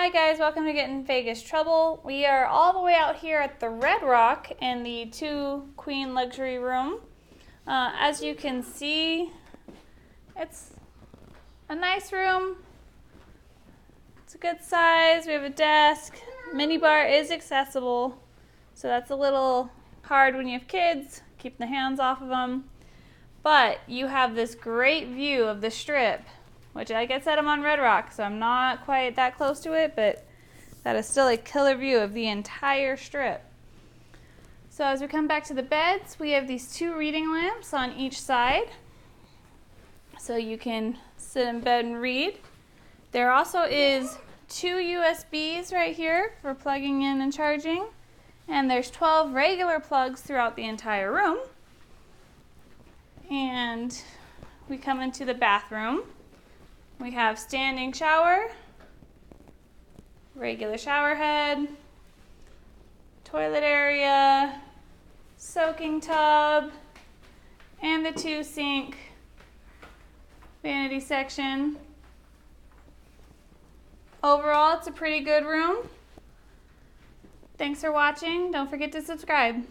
Hi guys, welcome to Get in Vegas Trouble. We are all the way out here at the Red Rock in the 2-queen luxury room. As you can see, it's a nice room. It's a good size. We have a desk. Mini bar is accessible, so that's a little hard when you have kids. Keep the hands off of them. But you have this great view of the Strip, which, like I said, I'm on Red Rock, so I'm not quite that close to it, but that is still a killer view of the entire Strip. So as we come back to the beds, we have these 2 reading lamps on each side, so you can sit in bed and read. There also is 2 USBs right here for plugging in and charging, and there's 12 regular plugs throughout the entire room. And we come into the bathroom. We have standing shower, regular shower head, toilet area, soaking tub, and the 2 sink vanity section. Overall, it's a pretty good room. Thanks for watching. Don't forget to subscribe.